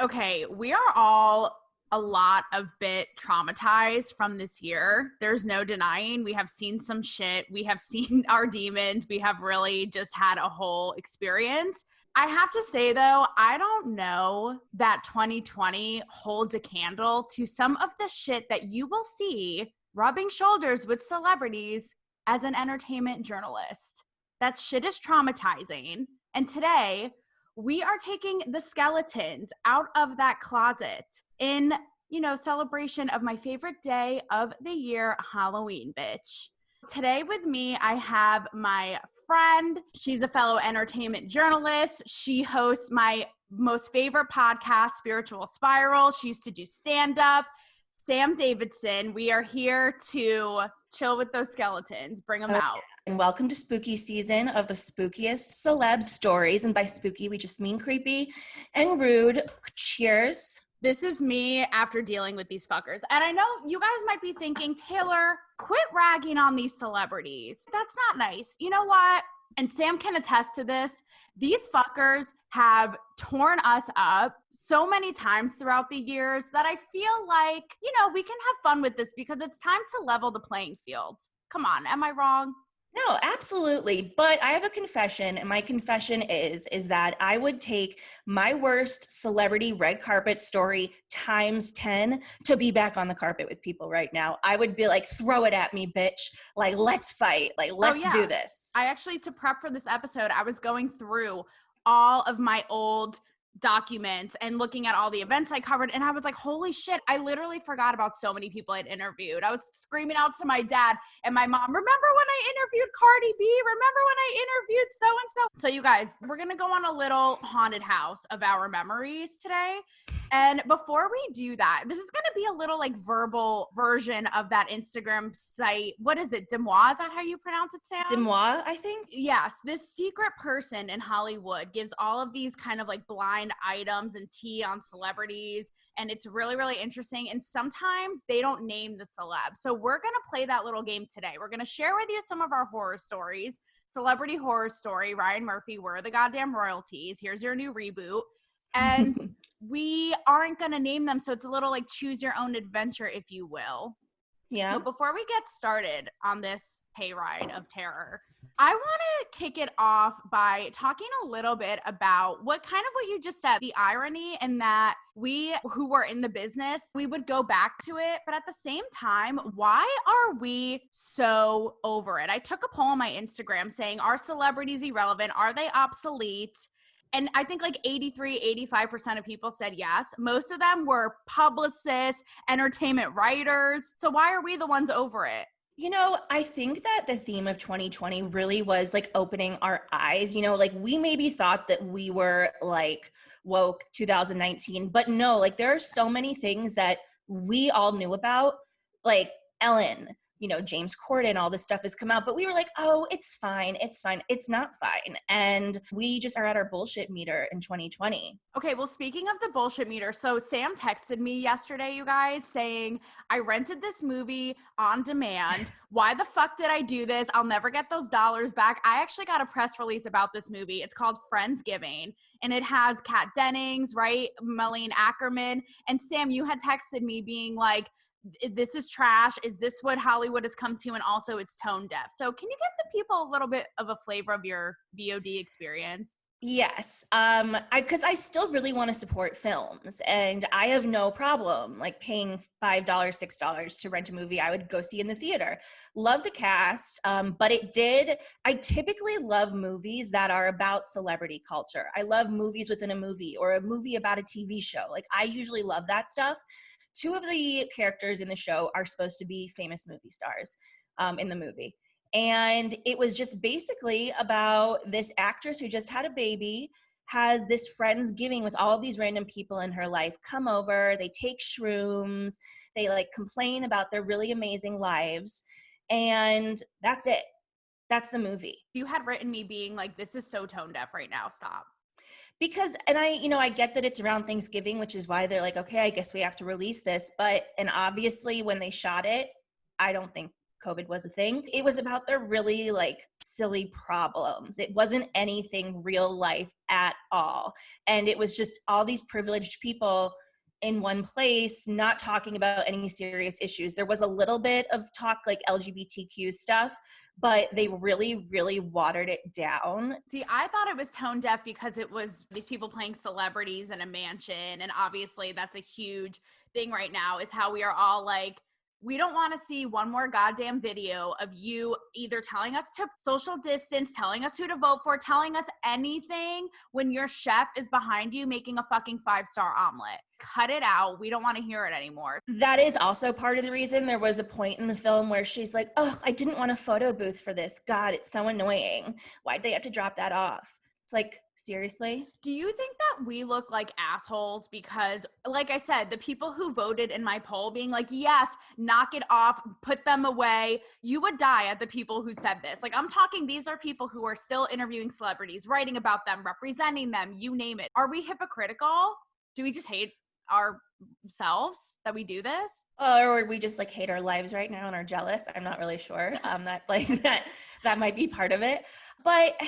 Okay, we are all a lot of bit traumatized from this year. There's no denying. We have seen some shit. We have seen our demons. We have really just had a whole experience. I have to say, though, I don't know that 2020 holds a candle to some of the shit that you will see rubbing shoulders with celebrities as an entertainment journalist. That shit is traumatizing. And today, we are taking the skeletons out of that closet in, celebration of my favorite day of the year, Halloween, bitch. Today with me, I have my friend. She's a fellow entertainment journalist. She hosts my most favorite podcast, Spiritual Spiral. She used to do stand-up. Sam Davidson. We are here to chill with those skeletons, bring them out. And welcome to spooky season of the spookiest celeb stories. And by spooky, we just mean creepy and rude. Cheers. This is me after dealing with these fuckers. And I know you guys might be thinking, Taylor, quit ragging on these celebrities. That's not nice. You know what? And Sam can attest to this. These fuckers have torn us up so many times throughout the years that I feel like, we can have fun with this because it's time to level the playing field. Come on, am I wrong? No, absolutely. But I have a confession, and my confession is that I would take my worst celebrity red carpet story times 10 to be back on the carpet with people right now. I would be like, throw it at me, bitch. Like, let's fight. Like, let's do this. I actually, to prep for this episode, I was going through all of my old documents and looking at all the events I covered, and I was like, holy shit, I literally forgot about so many people I'd interviewed. I was screaming out to my dad and my mom, remember when I interviewed Cardi B? Remember when I interviewed so-and-so? So you guys, we're gonna go on a little haunted house of our memories today. And before we do that, this is going to be a little like verbal version of that Instagram site. What is it? Demois? Is that how you pronounce it, Sam? Demois, I think. Yes. This secret person in Hollywood gives all of these kind of like blind items and tea on celebrities. And it's really, really interesting. And sometimes they don't name the celeb. So we're going to play that little game today. We're going to share with you some of our horror stories. Celebrity horror story, Ryan Murphy, we're the goddamn royalties. Here's your new reboot. And we aren't going to name them, so it's a little like choose your own adventure, if you will. Yeah. But before we get started on this hayride of terror, I want to kick it off by talking a little bit about what you just said, the irony in that we who were in the business, we would go back to it. But at the same time, why are we so over it? I took a poll on my Instagram saying, are celebrities irrelevant? Are they obsolete? And I think like 85% of people said yes. Most of them were publicists, entertainment writers. So why are we the ones over it? I think that the theme of 2020 really was like opening our eyes. Like we maybe thought that we were like woke 2019, but no, like there are so many things that we all knew about, like Ellen, James Corden, all this stuff has come out, but we were like, oh, it's fine. It's not fine. And we just are at our bullshit meter in 2020. Okay, well, speaking of the bullshit meter, so Sam texted me yesterday, you guys, saying, I rented this movie on demand. Why the fuck did I do this? I'll never get those dollars back. I actually got a press release about this movie. It's called Friendsgiving, and it has Kat Dennings, right? Malene Ackerman. And Sam, you had texted me being like, this is trash. Is this what Hollywood has come to? And also it's tone deaf. So can you give the people a little bit of a flavor of your VOD experience? Yes, because I still really want to support films, and I have no problem like paying $5, $6 to rent a movie I would go see in the theater. Love the cast, but I typically love movies that are about celebrity culture. I love movies within a movie or a movie about a TV show. Like I usually love that stuff. Two of the characters in the show are supposed to be famous movie stars in the movie. And it was just basically about this actress who just had a baby, has this Friendsgiving with all of these random people in her life come over. They take shrooms. They like complain about their really amazing lives. And that's it. That's the movie. You had written me being like, this is so tone deaf right now. Stop. Because, and I get that it's around Thanksgiving, which is why they're like, okay, I guess we have to release this. And obviously when they shot it, I don't think COVID was a thing. It was about their really like silly problems. It wasn't anything real life at all. And it was just all these privileged people in one place, not talking about any serious issues. There was a little bit of talk like LGBTQ stuff, but they really, really watered it down. See, I thought it was tone deaf because it was these people playing celebrities in a mansion. And obviously that's a huge thing right now, is how we are all like, we don't want to see one more goddamn video of you either telling us to social distance, telling us who to vote for, telling us anything when your chef is behind you making a fucking 5-star omelet. Cut it out. We don't want to hear it anymore. That is also part of the reason. There was a point in the film where she's like, oh, I didn't want a photo booth for this. God, it's so annoying. Why'd they have to drop that off? It's like, seriously? Do you think that we look like assholes because, like I said, the people who voted in my poll being like, yes, knock it off, put them away, you would die at the people who said this. Like, I'm talking, these are people who are still interviewing celebrities, writing about them, representing them, you name it. Are we hypocritical? Do we just hate ourselves that we do this? Or we just like hate our lives right now and are jealous? I'm not really sure. That might be part of it. But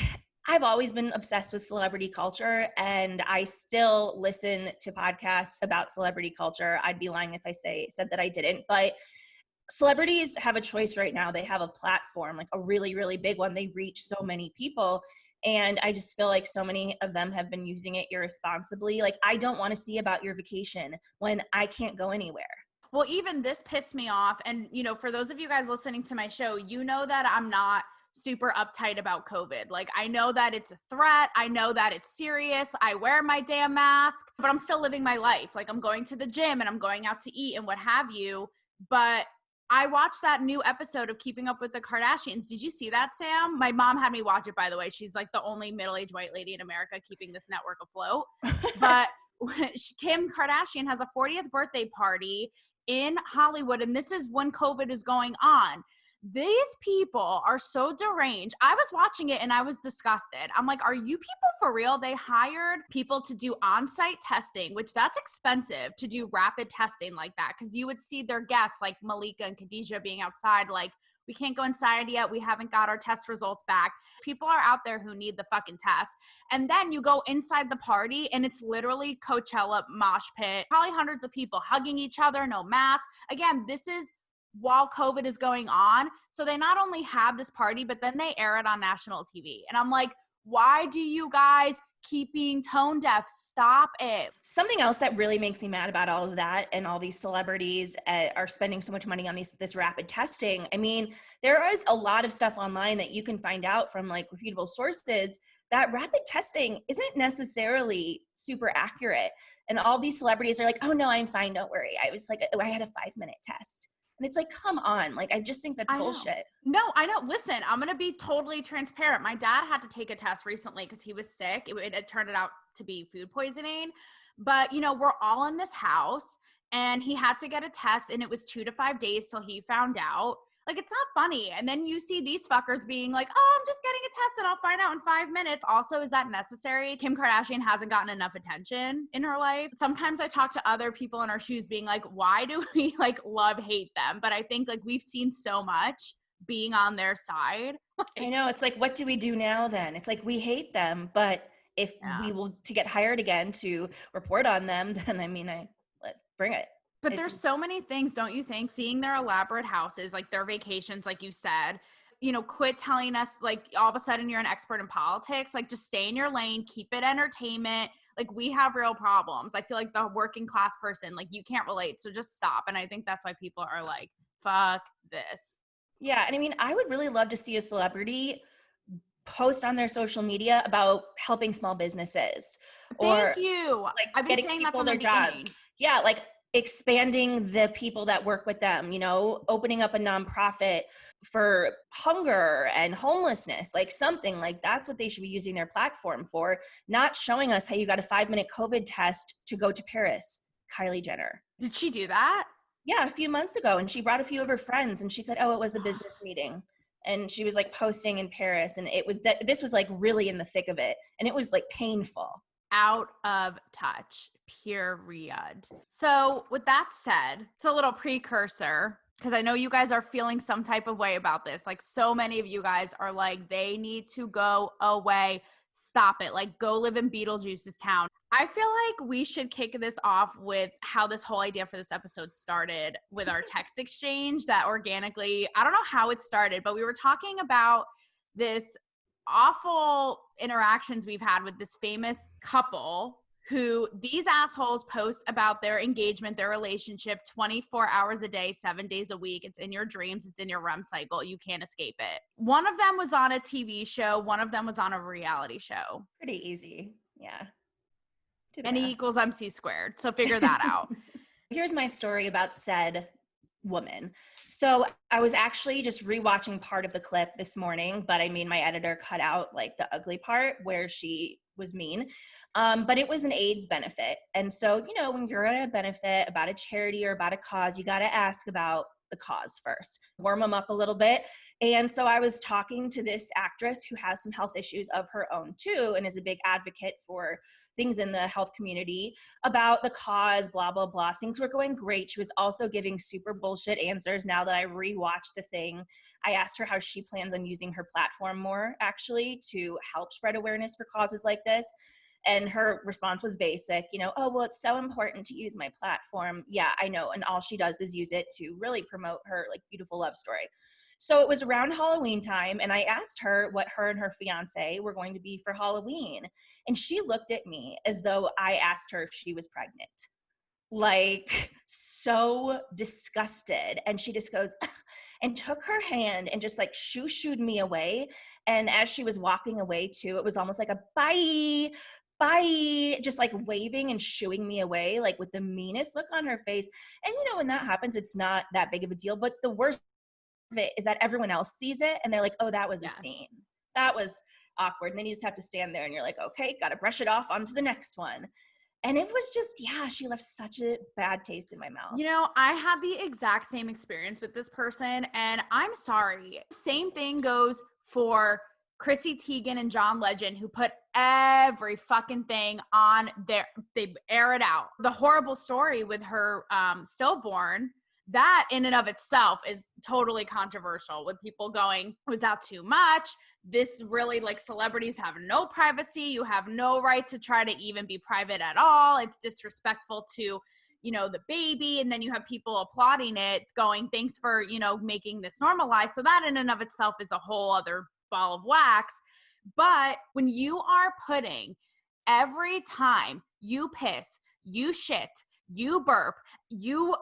I've always been obsessed with celebrity culture, and I still listen to podcasts about celebrity culture. I'd be lying if I said that I didn't, but celebrities have a choice right now. They have a platform, like a really, really big one. They reach so many people, and I just feel like so many of them have been using it irresponsibly. Like, I don't want to see about your vacation when I can't go anywhere. Well, even this pissed me off. And, you know, for those of you guys listening to my show, you know that I'm not super uptight about COVID. Like, I know that it's a threat. I know that it's serious. I wear my damn mask, but I'm still living my life. Like, I'm going to the gym and I'm going out to eat and what have you. But I watched that new episode of Keeping Up with the Kardashians. Did you see that, Sam? My mom had me watch it, by the way. She's like the only middle-aged white lady in America keeping this network afloat. But Kim Kardashian has a 40th birthday party in Hollywood, and this is when COVID is going on. These people are so deranged. I was watching it and I was disgusted. I'm like, are you people for real? They hired people to do on-site testing, which that's expensive to do rapid testing like that. Cause you would see their guests like Malika and Khadijah being outside like, we can't go inside yet. We haven't got our test results back. People are out there who need the fucking test. And then you go inside the party and it's literally Coachella mosh pit, probably hundreds of people hugging each other, no mask. Again, this is while COVID is going on. So they not only have this party, but then they air it on national TV. And I'm like, why do you guys keep being tone deaf? Stop it. Something else that really makes me mad about all of that and all these celebrities are spending so much money on this rapid testing. I mean, there is a lot of stuff online that you can find out from like reputable sources that rapid testing isn't necessarily super accurate. And all these celebrities are like, oh no, I'm fine, don't worry. I had a 5-minute test. And it's like, come on. Like, I just think that's bullshit. No, I know. Listen, I'm going to be totally transparent. My dad had to take a test recently because he was sick. It turned out to be food poisoning. But, you know, we're all in this house and he had to get a test and it was 2 to 5 days till he found out. Like, it's not funny. And then you see these fuckers being like, oh, I'm just getting a test and I'll find out in 5 minutes. Also, is that necessary? Kim Kardashian hasn't gotten enough attention in her life. Sometimes I talk to other people in our shoes being like, why do we like love hate them? But I think like we've seen so much being on their side. I know. It's like, what do we do now then? It's like, we hate them, but if we will to get hired again to report on them, then I mean, bring it. But there's so many things, don't you think? Seeing their elaborate houses, like their vacations, like you said, you know, quit telling us like all of a sudden you're an expert in politics. Like just stay in your lane, keep it entertainment. Like we have real problems. I feel like the working class person, like you can't relate. So just stop. And I think that's why people are like, fuck this. Yeah. And I mean, I would really love to see a celebrity post on their social media about helping small businesses. Thank you. Like I've been getting saying people that from their the jobs. beginning. Yeah. Like expanding the people that work with them, you know, opening up a nonprofit for hunger and homelessness, like something like that's what they should be using their platform for, not showing us how you got a 5-minute COVID test to go to Paris. Kylie Jenner. Did she do that? Yeah, a few months ago. And she brought a few of her friends and she said, oh, it was a business meeting. And she was like posting in Paris and it was this was like really in the thick of it. And it was like painful. Out of touch. Period. So with that said, it's a little precursor because I know you guys are feeling some type of way about this. Like, so many of you guys are like, they need to go away. Stop it. Like, go live in Beetlejuice's town. I feel like we should kick this off with how this whole idea for this episode started with our text exchange that organically, I don't know how it started, but we were talking about this awful interactions we've had with this famous couple who these assholes post about their engagement, their relationship 24 hours a day, 7 days a week. It's in your dreams. It's in your REM cycle. You can't escape it. One of them was on a TV show. One of them was on a reality show. Pretty easy. Yeah. N equals MC squared. So figure that out. Here's my story about said woman. So I was actually just rewatching part of the clip this morning, but I mean, my editor cut out like the ugly part where she was mean. But it was an AIDS benefit. And so, you know, when you're at a benefit about a charity or about a cause, you got to ask about the cause first, warm them up a little bit. And so I was talking to this actress who has some health issues of her own too, and is a big advocate for things in the health community about the cause, blah, blah, blah. Things were going great. She was also giving super bullshit answers. Now that I rewatched the thing, I asked her how she plans on using her platform more actually to help spread awareness for causes like this. And her response was basic, you know, oh, well, it's so important to use my platform. Yeah, I know. And all she does is use it to really promote her like beautiful love story. So it was around Halloween time, and I asked her what her and her fiance were going to be for Halloween. And she looked at me as though I asked her if she was pregnant. Like, so disgusted. And she just goes, and took her hand and just like shoo-shooed me away. And as she was walking away too, it was almost like a bye, bye, just like waving and shooing me away, like with the meanest look on her face. And you know, when that happens, it's not that big of a deal. But the worst of it is that everyone else sees it and they're like, oh, that was a scene. That was awkward. And then you just have to stand there and you're like, okay, got to brush it off onto the next one. And it was just, yeah, she left such a bad taste in my mouth. You know, I had the exact same experience with this person, and I'm sorry. Same thing goes for Chrissy Teigen and John Legend, who put every fucking thing on they air it out. The horrible story with her stillborn, that in and of itself is totally controversial, with people going, was that too much? This really, like, celebrities have no privacy. You have no right to try to even be private at all. It's disrespectful to, you know, the baby. And then you have people applauding it going, thanks for, you know, making this normalized. So that in and of itself is a whole other ball of wax. But when you are putting every time you piss, you shit, you burp, you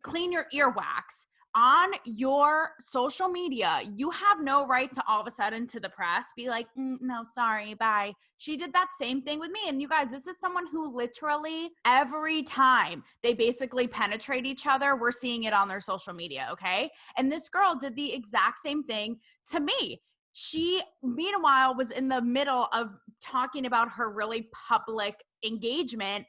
clean your earwax on your social media, you have no right to all of a sudden to the press be like, no, sorry, bye. She did that same thing with me. And you guys, this is someone who literally every time they basically penetrate each other, we're seeing it on their social media, okay? And this girl did the exact same thing to me. She, meanwhile, was in the middle of talking about her really public engagement.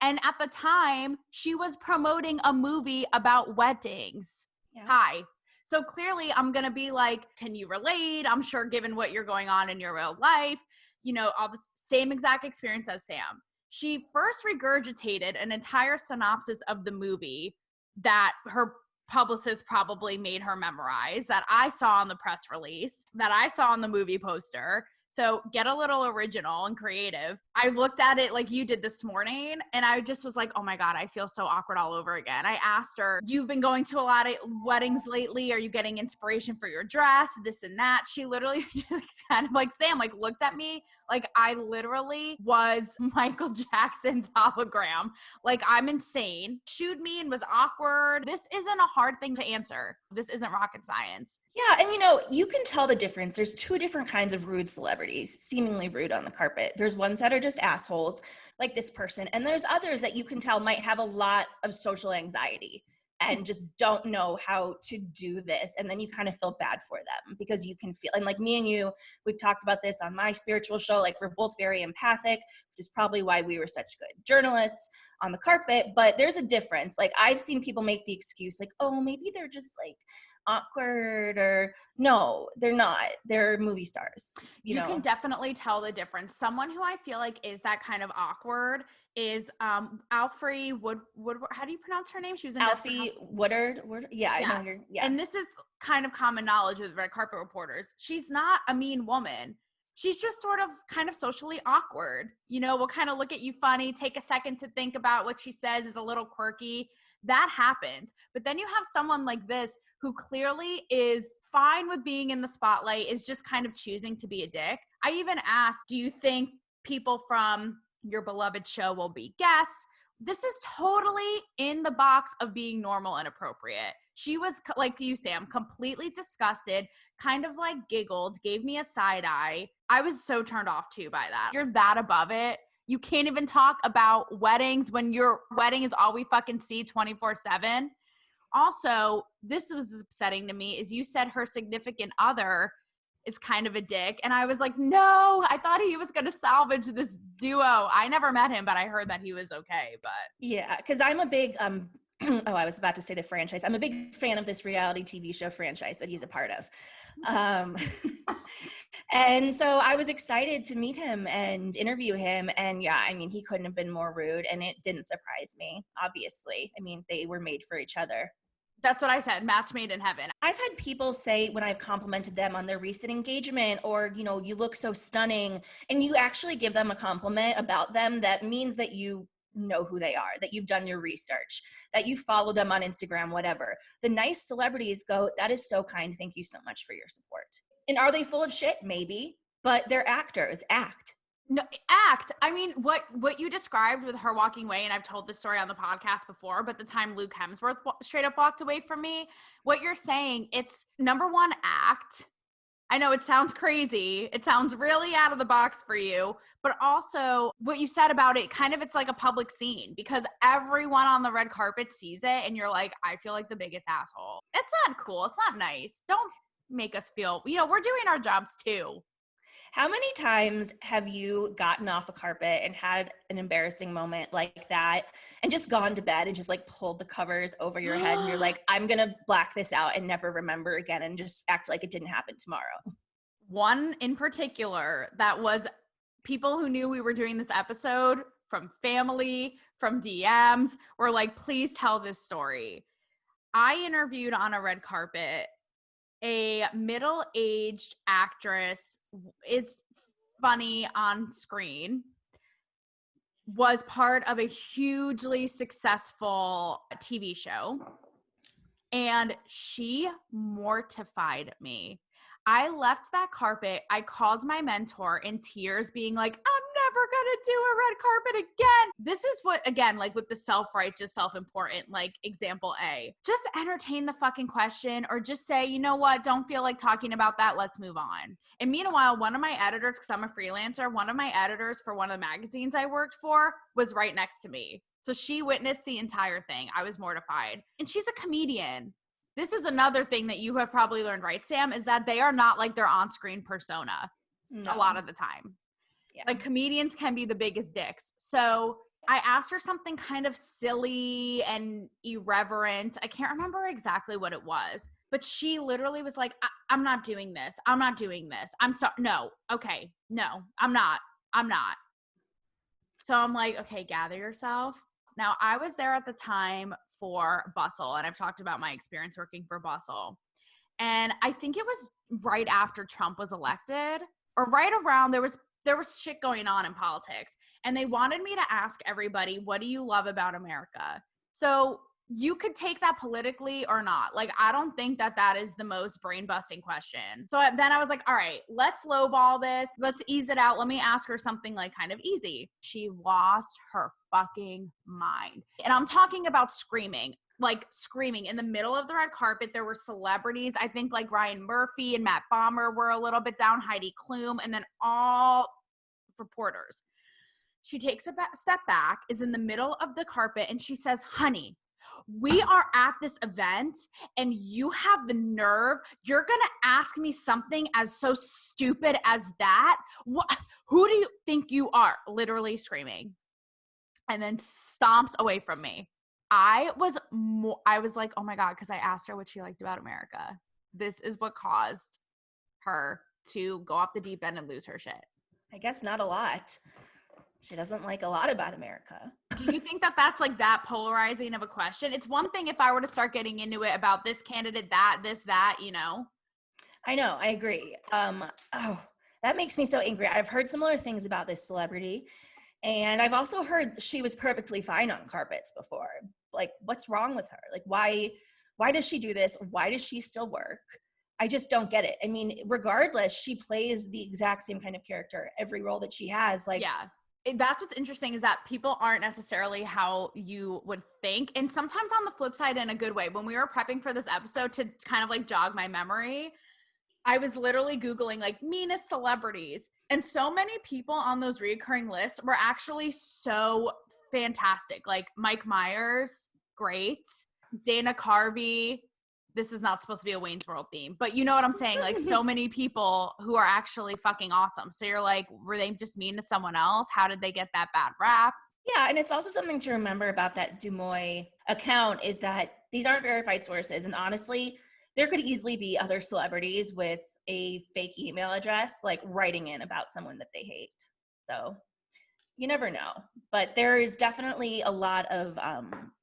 And at the time, she was promoting a movie about weddings. Yeah. Hi. So clearly I'm going to be like, can you relate? I'm sure given what you're going on in your real life, you know, all the same exact experience as Sam. She first regurgitated an entire synopsis of the movie that her publicist probably made her memorize, that I saw on the press release, that I saw on the movie poster. So get a little original and creative. I looked at it like you did this morning, and I just was like, oh my God, I feel so awkward all over again. I asked her, you've been going to a lot of weddings lately. Are you getting inspiration for your dress? This and that. She literally kind of like Sam, like looked at me like I literally was Michael Jackson's hologram. Like I'm insane. Shooed me and was awkward. This isn't a hard thing to answer. This isn't rocket science. Yeah, and you know, you can tell the difference. There's two different kinds of rude celebrities, seemingly rude on the carpet. There's ones that are just assholes, like this person, and there's others that you can tell might have a lot of social anxiety and just don't know how to do this. And then you kind of feel bad for them because you can feel, and like me and you, we've talked about this on my spiritual show, like we're both very empathic, which is probably why we were such good journalists on the carpet. But there's a difference. Like I've seen people make the excuse like, oh, maybe they're just like awkward, or no, they're not. They're movie stars. You know? Can definitely tell the difference. Someone who I feel like is that kind of awkward is Alfre Wood, how do you pronounce her name? She was in Alfie Woodard. Yeah, I know Yes. her. Yeah. And this is kind of common knowledge with red carpet reporters. She's not a mean woman. She's just sort of kind of socially awkward. You know, will kind of look at you funny, take a second to think about what she says is a little quirky. That happens. But then you have someone like this who clearly is fine with being in the spotlight, is just kind of choosing to be a dick. I even asked, do you think people from your beloved show will be guests? This is totally in the box of being normal and appropriate. She was, like you, Sam, completely disgusted, kind of like giggled, gave me a side eye. I was so turned off too by that. You're that above it. You can't even talk about weddings when your wedding is all we fucking see 24/7. Also, this was upsetting to me, is you said her significant other is kind of a dick. And I was like, no, I thought he was going to salvage this duo. I never met him, but I heard that he was okay. But Yeah, because I'm a big oh, I was about to say the franchise. I'm a big fan of this reality TV show franchise that he's a part of. And so I was excited to meet him and interview him. And yeah, I mean, he couldn't have been more rude, and it didn't surprise me, obviously. I mean, they were made for each other. that's what I said, match made in heaven. I've had people say when I've complimented them on their recent engagement, or, you know, you look so stunning, and you actually give them a compliment about them, that means that you know who they are, that you've done your research, that you follow them on Instagram, whatever. The nice celebrities go, that is so kind. Thank you so much for your support. And are they full of shit? Maybe, but they're actors. Act. No, act. I mean, what you described with her walking away, and I've told this story on the podcast before, but the time Luke Hemsworth straight up walked away from me, what you're saying, it's number one, act. I know it sounds crazy. It sounds really out of the box for you, but also what you said about it, kind of, it's like a public scene because everyone on the red carpet sees it and you're like, I feel like the biggest asshole. It's not cool. It's not nice. Don't make us feel, you know, we're doing our jobs too. How many times have you gotten off a carpet and had an embarrassing moment like that and just gone to bed and just like pulled the covers over your head and you're like, I'm going to black this out and never remember again and just act like it didn't happen tomorrow? One in particular that was people who knew we were doing this episode, from family, from DMs, were like, please tell this story. I interviewed on a red carpet a middle-aged actress, is funny on screen, was part of a hugely successful TV show, and she mortified me. I left that carpet. I called my mentor in tears, being like, I'm never gonna do a red carpet again. This is what, again, like with the self-righteous, self-important, like example A, just entertain the fucking question, or just say, you know what, don't feel like talking about that, let's move on. And meanwhile, one of my editors, because I'm a freelancer, one of my editors for one of the magazines I worked for was right next to me. So she witnessed the entire thing. I was mortified. And she's a comedian. This is another thing that you have probably learned, right, Sam, is that they are not like their on-screen persona a lot of the time. Yeah. Like comedians can be the biggest dicks. So I asked her something kind of silly and irreverent. I can't remember exactly what it was, but she literally was like, I'm not doing this. I'm not doing this. I'm sorry. No. Okay. No, I'm not. So I'm like, okay, gather yourself. Now, I was there at the time for Bustle, and I've talked about my experience working for Bustle. And I think it was right after Trump was elected, or right around, there was shit going on in politics. And they wanted me to ask everybody, what do you love about America? So you could take that politically or not. Like, I don't think that is the most brain-busting question. So then I was like, all right, let's lowball this. Let's ease it out. Let me ask her something like kind of easy. She lost her fucking mind. And I'm talking about screaming in the middle of the red carpet. There were celebrities. I think like Ryan Murphy and Matt Bomer were a little bit down, Heidi Klum, and then all reporters. She takes a step back, is in the middle of the carpet, and she says, honey, we are at this event and you have the nerve. You're going to ask me something as so stupid as that? Who do you think you are? Literally screaming. And then stomps away from me. I was like, oh my God, because I asked her what she liked about America. This is what caused her to go off the deep end and lose her shit. I guess not a lot. She doesn't like a lot about America. Do you think that that's like that polarizing of a question? It's one thing if I were to start getting into it about this candidate, that, this, that, you know? I know, I agree. Oh, that makes me so angry. I've heard similar things about this celebrity, and I've also heard she was perfectly fine on carpets before. Like, what's wrong with her? Like, why does she do this? Why does she still work? I just don't get it. I mean, regardless, she plays the exact same kind of character every role that she has. Like, Yeah. That's what's interesting is that people aren't necessarily how you would think. And sometimes on the flip side, in a good way, when we were prepping for this episode to kind of like jog my memory, I was literally Googling like meanest celebrities. And so many people on those reoccurring lists were actually so fantastic. Like Mike Myers, great. Dana Carvey. This is not supposed to be a Wayne's World theme, but you know what I'm saying? Like so many people who are actually fucking awesome. So you're like, were they just mean to someone else? How did they get that bad rap? yeah, and it's also something to remember about that Dumoy account is that these aren't verified sources. And honestly, there could easily be other celebrities with a fake email address, like writing in about someone that they hate. So you never know. But there is definitely a lot of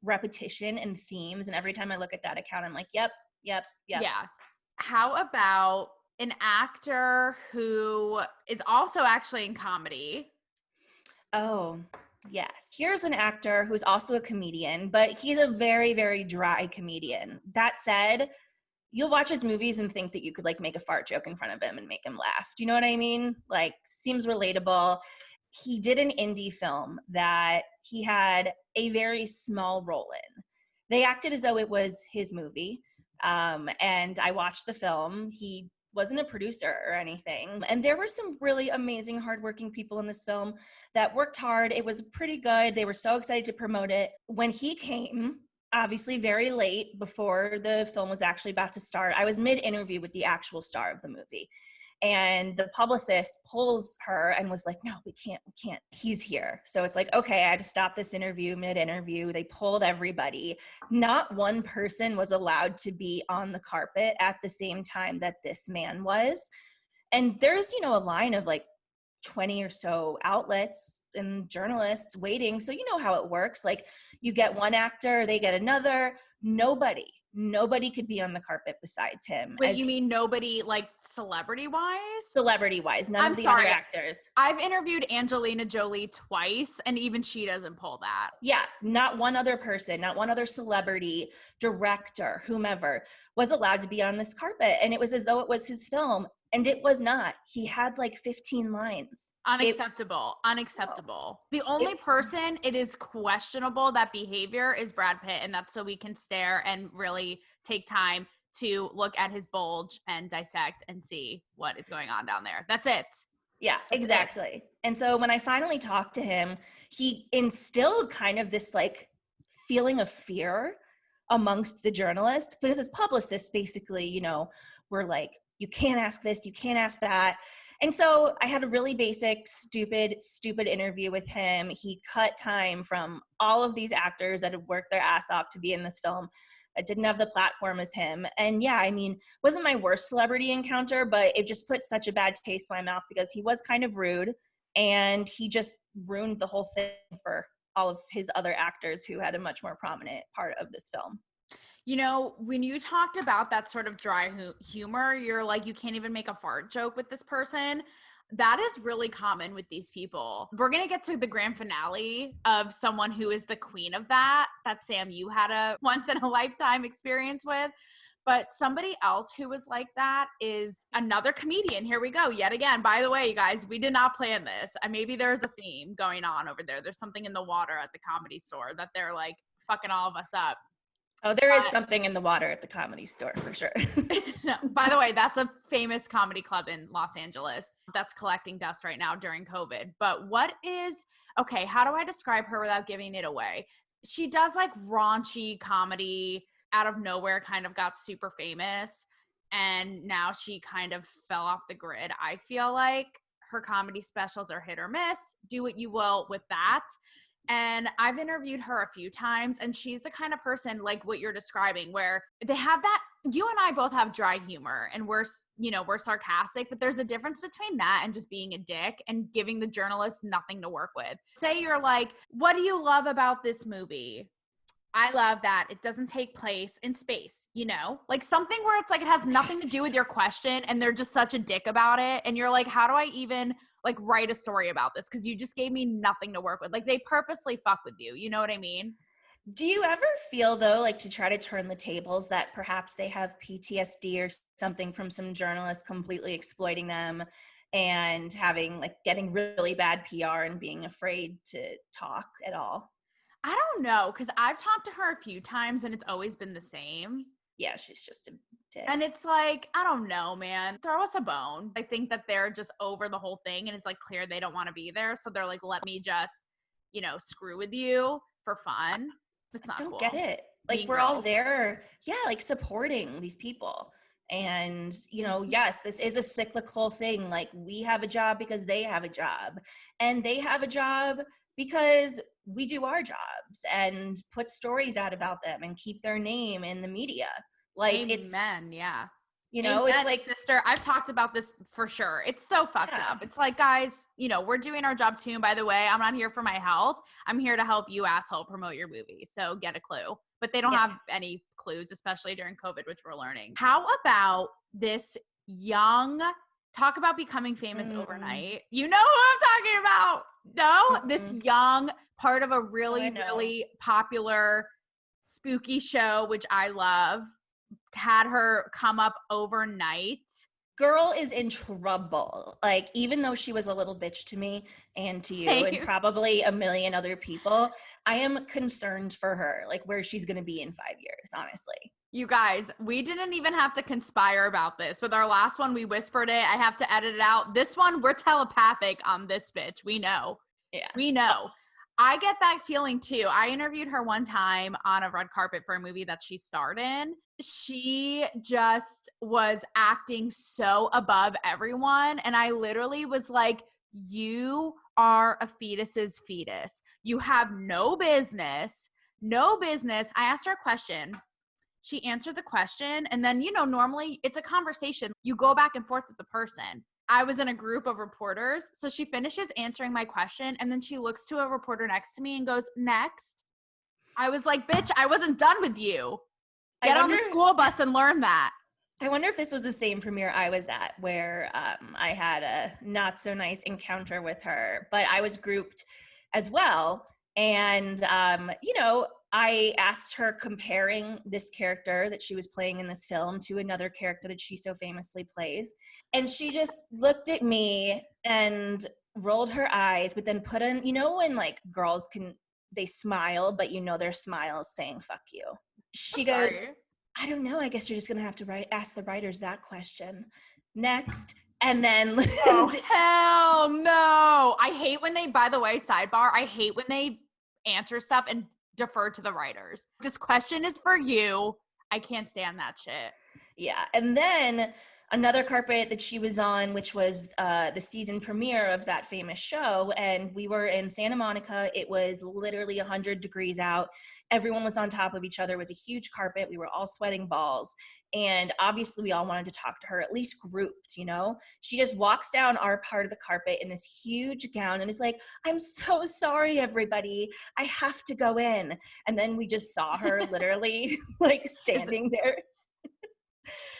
repetition and themes. And every time I look at that account, I'm like, yep, yep, yep. Yeah. How about an actor who is also actually in comedy? Oh, yes. Here's an actor who's also a comedian, but he's a very, very dry comedian. That said, you'll watch his movies and think that you could like make a fart joke in front of him and make him laugh. Do you know what I mean? Like, seems relatable. He did an indie film that he had a very small role in. They acted as though it was his movie. And I watched the film. He wasn't a producer or anything. And there were some really amazing, hardworking people in this film that worked hard. It was pretty good. They were so excited to promote it. When he came, obviously very late before the film was actually about to start, I was mid-interview with the actual star of the movie. And the publicist pulls her and was like, no, we can't, he's here. So it's like, okay, I had to stop this interview mid-interview. They pulled everybody. Not one person was allowed to be on the carpet at the same time that this man was. And there's, you know, a line of like 20 or so outlets and journalists waiting. So you know how it works. Like you get one actor, they get another. Nobody could be on the carpet besides him. Wait, you mean nobody like celebrity wise? Celebrity wise, none of the other actors. I've interviewed Angelina Jolie twice, and even she doesn't pull that. Yeah, not one other person, not one other celebrity, director, whomever was allowed to be on this carpet. And it was as though it was his film. And it was not. He had like 15 lines. Unacceptable. The only person it is questionable that behavior is Brad Pitt, and that's so we can stare and really take time to look at his bulge and dissect and see what is going on down there. That's it. Yeah, exactly. And so when I finally talked to him, he instilled kind of this like feeling of fear amongst the journalists because his publicists basically, you know, were like, you can't ask this, you can't ask that. And so I had a really basic, stupid interview with him. He cut time from all of these actors that had worked their ass off to be in this film. I didn't have the platform as him. And yeah, I mean, wasn't my worst celebrity encounter, but it just put such a bad taste in my mouth because he was kind of rude and he just ruined the whole thing for all of his other actors who had a much more prominent part of this film. You know, when you talked about that sort of dry humor, you're like, you can't even make a fart joke with this person. That is really common with these people. We're going to get to the grand finale of someone who is the queen of that Sam, you had a once in a lifetime experience with. But somebody else who was like that is another comedian. Here we go. Yet again, by the way, you guys, we did not plan this. Maybe there's a theme going on over there. There's something in the water at the Comedy Store that they're like fucking all of us up. Oh, there is something in the water at the Comedy Store for sure. No, by the way, that's a famous comedy club in Los Angeles that's collecting dust right now during COVID. But okay, how do I describe her without giving it away? She does like raunchy comedy, out of nowhere kind of got super famous. And now she kind of fell off the grid. I feel like her comedy specials are hit or miss. Do what you will with that. And I've interviewed her a few times, and she's the kind of person like what you're describing, where they have that. You and I both have dry humor, and we're sarcastic, but there's a difference between that and just being a dick and giving the journalists nothing to work with. Say you're like, what do you love about this movie? I love that it doesn't take place in space, like something where it's like it has nothing to do with your question, and they're just such a dick about it. And you're like, how do I even like write a story about this? Because you just gave me nothing to work with. Like they purposely fuck with you. You know what I mean? Do you ever feel, though, like to try to turn the tables, that perhaps they have PTSD or something from some journalists completely exploiting them and getting really bad PR and being afraid to talk at all? I don't know, because I've talked to her a few times and it's always been the same. Yeah, she's just a dick. And it's like, I don't know, man. Throw us a bone. I think that they're just over the whole thing, and it's like clear they don't want to be there. So they're like, let me just, screw with you for fun. It's not Don't cool. get it. Like Mean we're all girls. there, yeah, like supporting these people. And, yes, this is a cyclical thing. Like we have a job because they have a job, and they have a job because we do our jobs and put stories out about them and keep their name in the media. Like Amen. Yeah. it's Amen, like, sister. I've talked about this for sure. It's so fucked yeah, up. It's like, guys, we're doing our job too. And by the way, I'm not here for my health. I'm here to help you, asshole, promote your movie. So get a clue. But they don't yeah. have any clues, especially during COVID, which we're learning. How about this young talk about becoming famous overnight? You know who I'm talking about. No, this young part of a really, really popular spooky show, which I love, had her come up overnight. Girl is in trouble. Like, even though she was a little bitch to me and to you and probably a million other people, I am concerned for her, like where she's going to be in 5 years, honestly. You guys, we didn't even have to conspire about this. With our last one, we whispered it. I have to edit it out. This one, we're telepathic on this bitch. We know. Yeah. We know. I get that feeling too. I interviewed her one time on a red carpet for a movie that she starred in. She just was acting so above everyone. And I literally was like, you are a fetus's fetus. You have no business. No business. I asked her a question. She answered the question. And then, normally it's a conversation. You go back and forth with the person. I was in a group of reporters. So she finishes answering my question, and then she looks to a reporter next to me and goes, next. I was like, bitch, I wasn't done with you. Get on the school bus and learn that. I wonder if this was the same premiere I was at, where I had a not so nice encounter with her, but I was grouped as well. And, I asked her comparing this character that she was playing in this film to another character that she so famously plays. And she just looked at me and rolled her eyes, but then put in, when like girls they smile, but their smile is saying, fuck you. She goes, I don't know. I guess you're just going to have to ask the writers that question. Next. And then. Oh, hell no. I hate when they, by the way, sidebar, I hate when they answer stuff and defer to the writers. This question is for you. I can't stand that shit. Yeah. And then another carpet that she was on, which was the season premiere of that famous show. And we were in Santa Monica. It was literally 100 degrees out. Everyone was on top of each other. It was a huge carpet. We were all sweating balls. And obviously we all wanted to talk to her, at least grouped, She just walks down our part of the carpet in this huge gown and is like, I'm so sorry, everybody. I have to go in. And then we just saw her literally like standing there,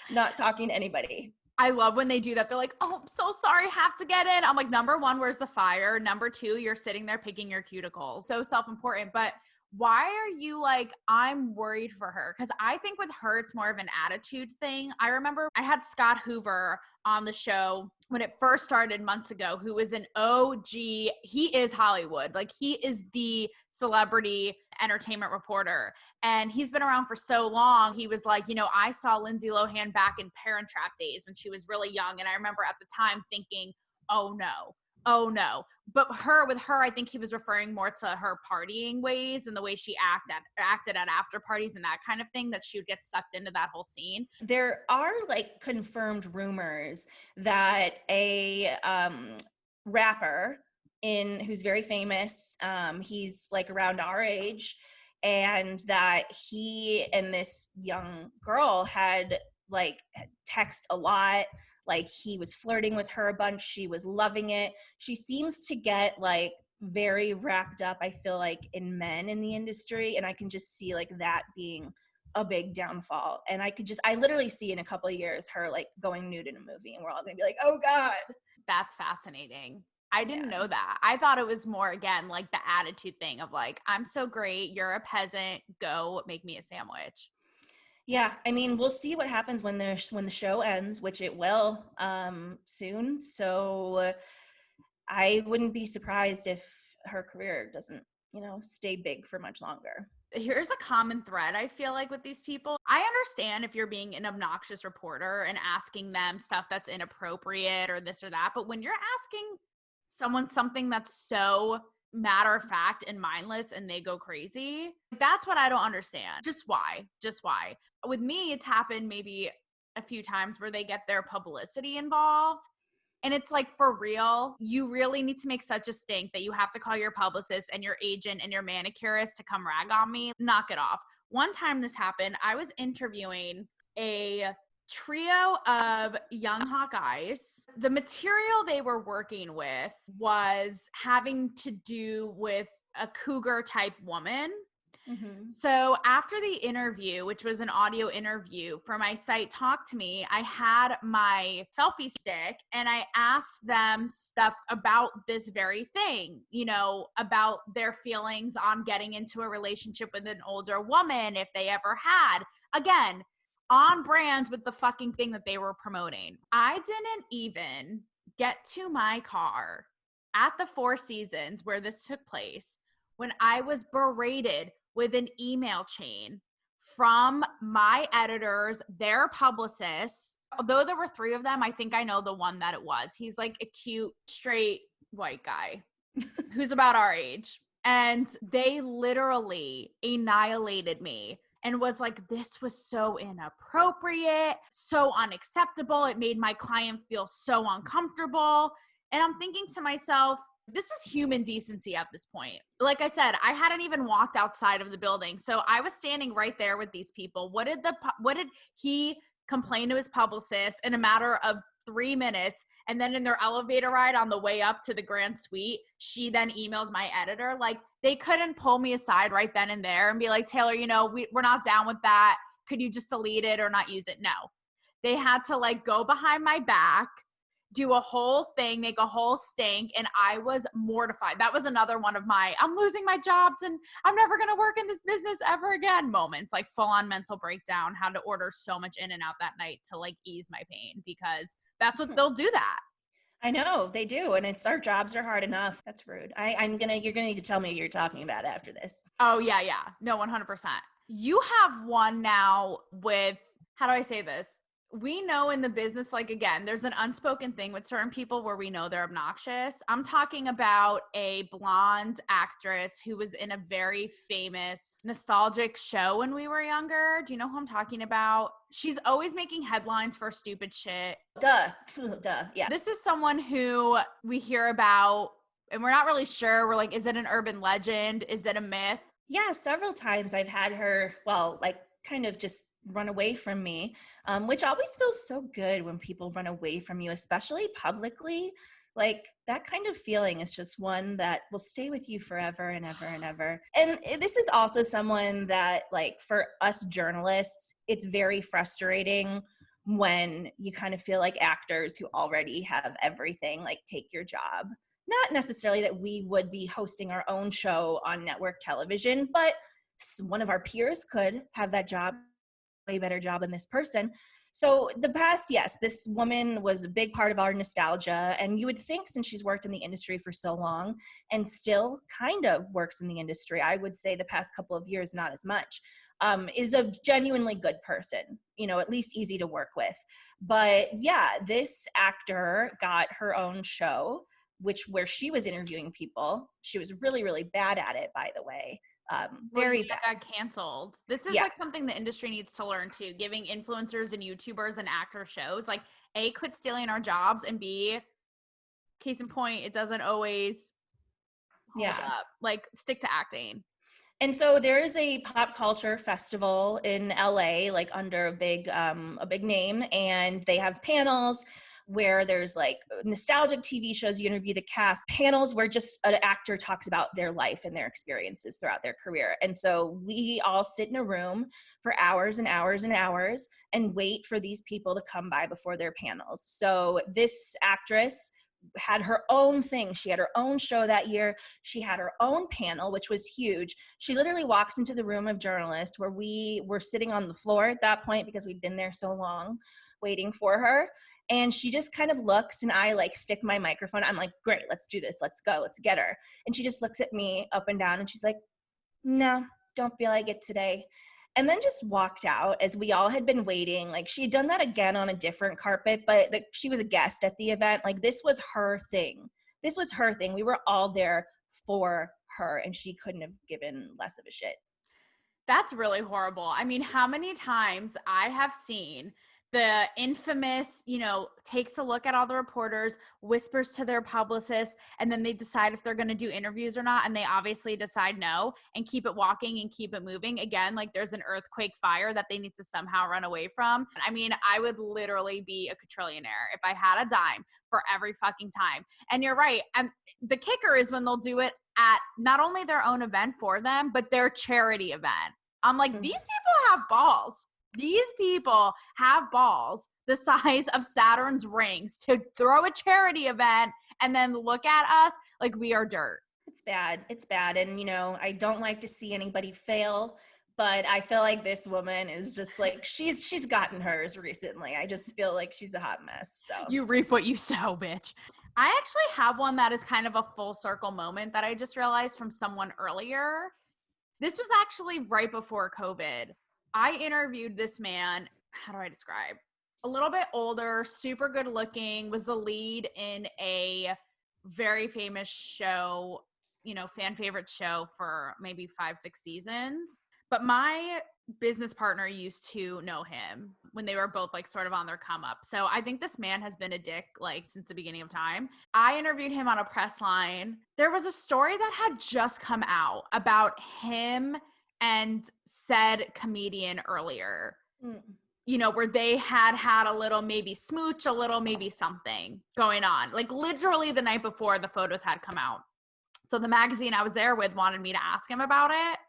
not talking to anybody. I love when they do that. They're like, oh, I'm so sorry, have to get in. I'm like, number one, where's the fire? Number two, you're sitting there picking your cuticles. So self-important. But why are you like, I'm worried for her? Because I think with her, it's more of an attitude thing. I remember I had Scott Hoover on the show when it first started months ago, who was an OG. He is Hollywood. Like he is the celebrity entertainment reporter. And he's been around for so long. He was like, I saw Lindsay Lohan back in Parent Trap days when she was really young. And I remember at the time thinking, oh no. But with her, I think he was referring more to her partying ways and the way she acted at after parties and that kind of thing, that she would get sucked into that whole scene. There are like confirmed rumors that a rapper who's very famous. He's like around our age, and that he and this young girl had like text a lot. Like he was flirting with her a bunch. She was loving it. She seems to get like very wrapped up, I feel like, in men in the industry, and I can just see like that being a big downfall. And I literally see in a couple of years her like going nude in a movie, and we're all gonna be like, oh God. That's fascinating. I didn't know that. I thought it was more, again, like the attitude thing of like, I'm so great, you're a peasant, go make me a sandwich. Yeah, I mean, we'll see what happens when the show ends, which it will soon. So I wouldn't be surprised if her career doesn't, stay big for much longer. Here's a common thread I feel like with these people. I understand if you're being an obnoxious reporter and asking them stuff that's inappropriate or this or that, but when you're asking someone something that's so matter of fact and mindless and they go crazy, that's what I don't understand. Just why? With me, it's happened maybe a few times where they get their publicity involved. And it's like, for real, you really need to make such a stink that you have to call your publicist and your agent and your manicurist to come rag on me. Knock it off. One time this happened, I was interviewing a trio of young hot guys. The material they were working with was having to do with a cougar type woman. Mm-hmm. So after the interview, which was an audio interview for my site Talk to Me, I had my selfie stick and I asked them stuff about this very thing, about their feelings on getting into a relationship with an older woman, if they ever had. Again, on brand with the fucking thing that they were promoting. I didn't even get to my car at the Four Seasons where this took place when I was berated with an email chain from my editors, their publicists. Although there were 3 of them, I think I know the one that it was. He's like a cute, straight white guy who's about our age. And they literally annihilated me and was like, this was so inappropriate, so unacceptable. It made my client feel so uncomfortable. And I'm thinking to myself, this is human decency at this point. Like I said, I hadn't even walked outside of the building. So I was standing right there with these people. What did he complain to his publicist in a matter of 3 minutes? And then in their elevator ride on the way up to the grand suite, she then emailed my editor. Like, they couldn't pull me aside right then and there and be like, Taylor, we're not down with that. Could you just delete it or not use it? No. They had to like go behind my back, do a whole thing, make a whole stink, and I was mortified. That was another one of my, I'm losing my jobs and I'm never going to work in this business ever again moments, like full on mental breakdown, had to order so much in and out that night to like ease my pain, because that's what they'll do that. I know, they do, and our jobs are hard enough. That's rude. You're gonna need to tell me what you're talking about after this. Oh, yeah. No, 100%. You have one now with, how do I say this? We know in the business, like, again, there's an unspoken thing with certain people where we know they're obnoxious. I'm talking about a blonde actress who was in a very famous nostalgic show when we were younger. Do you know who I'm talking about? She's always making headlines for stupid shit. Duh, yeah. This is someone who we hear about and we're not really sure. We're like, is it an urban legend? Is it a myth? Yeah, several times I've had her, kind of just run away from me, which always feels so good when people run away from you, especially publicly. Like, that kind of feeling is just one that will stay with you forever and ever and ever. And this is also someone that, like, for us journalists, it's very frustrating when you kind of feel like actors who already have everything, like, take your job. Not necessarily that we would be hosting our own show on network television, but one of our peers could have that job, way better job than this person. So the past, yes, this woman was a big part of our nostalgia. And you would think, since she's worked in the industry for so long and still kind of works in the industry, I would say the past couple of years, not as much, is a genuinely good person, at least easy to work with. But yeah, this actor got her own show, where she was interviewing people. She was really, really bad at it, by the way. Very bad. Got canceled. This is like something the industry needs to learn too, giving influencers and YouTubers and actor shows, like, A, quit stealing our jobs, and B, case in point, it doesn't always hold up. Like, stick to acting. And so there is a pop culture festival in LA, like under a big name, and they have panels where there's like nostalgic TV shows, you interview the cast, panels where just an actor talks about their life and their experiences throughout their career. And so we all sit in a room for hours and hours and hours and wait for these people to come by before their panels. So this actress had her own thing. She had her own show that year. She had her own panel, which was huge. She literally walks into the room of journalists where we were sitting on the floor at that point because we'd been there so long waiting for her. And she just kind of looks, and I like stick my microphone. I'm like, great, let's do this. Let's go. Let's get her. And she just looks at me up and down and she's like, no, don't feel like it today. And then just walked out as we all had been waiting. Like, she had done that again on a different carpet, but she was a guest at the event. Like, this was her thing. This was her thing. We were all there for her, and she couldn't have given less of a shit. That's really horrible. I mean, how many times I have seen the infamous, you know, takes a look at all the reporters, whispers to their publicist, and then they decide if they're going to do interviews or not. And they obviously decide no and keep it walking and keep it moving. Again, like there's an earthquake fire that they need to somehow run away from. I mean, I would literally be a quadrillionaire if I had a dime for every fucking time. And you're right. And the kicker is when they'll do it at not only their own event for them, but their charity event. I'm like, these people have balls. These people have balls the size of Saturn's rings to throw a charity event and then look at us like we are dirt. It's bad. It's bad. And, you know, I don't like to see anybody fail, but I feel like this woman is just like, she's gotten hers recently. I just feel like she's a hot mess. So you reap what you sow, bitch. I actually have one that is kind of a full circle moment that I just realized from someone earlier. This was actually right before COVID. I interviewed this man, how do I describe? A little bit older, super good looking, was the lead in a very famous show, you know, fan favorite show for maybe 5-6 seasons. But my business partner used to know him when they were both like sort of on their come up. So I think this man has been a dick like since the beginning of time. I interviewed him on a press line. There was a story that had just come out about him and said comedian earlier, you know, where they had a little maybe smooch, a little maybe something going on, like literally the night before the photos had come out. So the magazine I was there with wanted me to ask him about it.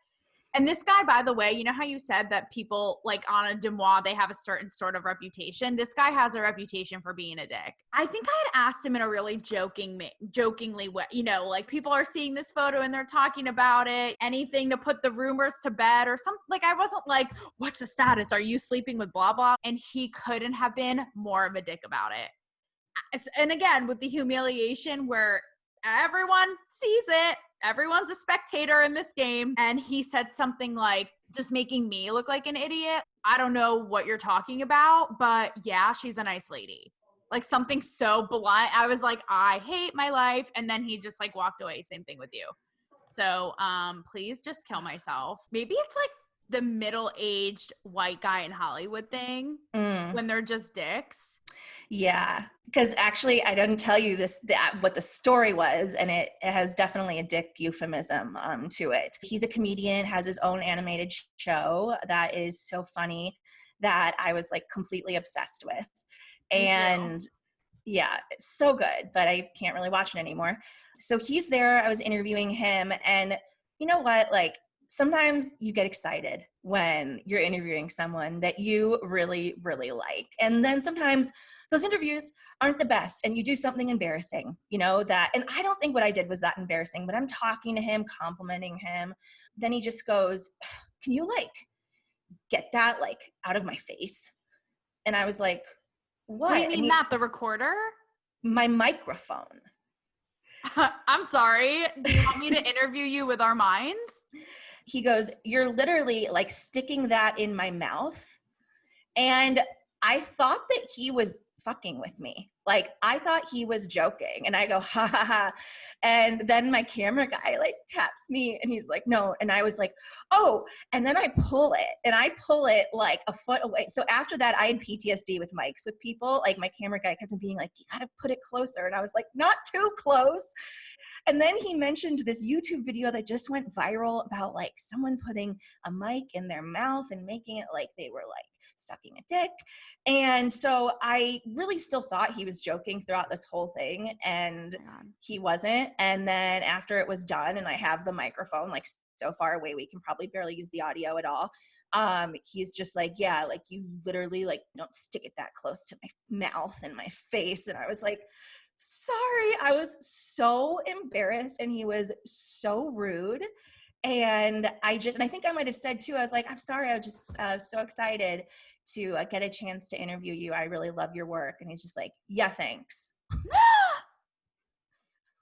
And this guy, by the way, you know how you said that people like on a demois, they have a certain sort of reputation. This guy has a reputation for being a dick. I think I had asked him in a really jokingly way, you know, like people are seeing this photo and they're talking about it, anything to put the rumors to bed or something. Like I wasn't like, what's the status? Are you sleeping with blah, blah? And he couldn't have been more of a dick about it. And again, with the humiliation where everyone sees it, everyone's a spectator in this game. And he said something like, just making me look like an idiot. I don't know what you're talking about, but yeah, she's a nice lady. Like something so blunt. I was like, I hate my life. And then he just like walked away. Same thing with you. So please just kill myself. Maybe it's like the middle-aged white guy in Hollywood thing when they're just dicks. Yeah, because actually I didn't tell you what the story was, and it has definitely a dick euphemism to it. He's a comedian, has his own animated show that is so funny that I was like completely obsessed with. And yeah, it's so good, but I can't really watch it anymore. So he's there, I was interviewing him, and you know what, like sometimes you get excited when you're interviewing someone that you really, really like. And then sometimes those interviews aren't the best and you do something embarrassing, you know, that, and I don't think what I did was that embarrassing, but I'm talking to him, complimenting him. Then he just goes, can you like get that like out of my face? And I was like, what? What do you mean that? The recorder? My microphone. I'm sorry. Do you want me to interview you with our minds? He goes, you're literally like sticking that in my mouth. And I thought that he was fucking with me. Like, I thought he was joking. And I go, ha ha ha. And then my camera guy like taps me and he's like, no. And I was like, oh, and then I pull it like a foot away. So after that, I had PTSD with mics with people. Like my camera guy kept on being like, you gotta put it closer. And I was like, not too close. And then he mentioned this YouTube video that just went viral about like someone putting a mic in their mouth and making it like they were like sucking a dick. And so I really still thought he was joking throughout this whole thing, and he wasn't. And then after it was done and I have the microphone like so far away we can probably barely use the audio at all, he's just like, yeah, like you literally like don't stick it that close to my mouth and my face. And I was like, sorry. I was so embarrassed and he was so rude. And I think I might have said too, I was like, I'm sorry, I was just so excited to get a chance to interview you. I really love your work. And he's just like, yeah, thanks.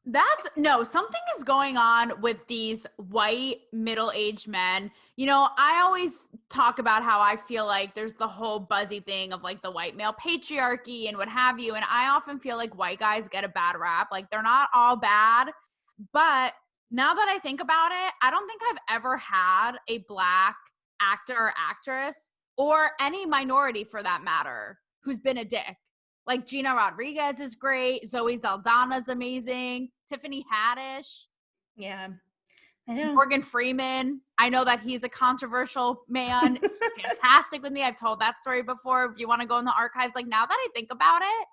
Something is going on with these white middle-aged men. You know, I always talk about how I feel like there's the whole buzzy thing of like the white male patriarchy and what have you. And I often feel like white guys get a bad rap. Like they're not all bad, but now that I think about it, I don't think I've ever had a Black actor or actress, or any minority for that matter, who's been a dick. Like Gina Rodriguez is great. Zoe Saldana's amazing. Tiffany Haddish. Yeah, I know. Morgan Freeman. I know that he's a controversial man. Fantastic with me. I've told that story before. If you want to go in the archives, like now that I think about it,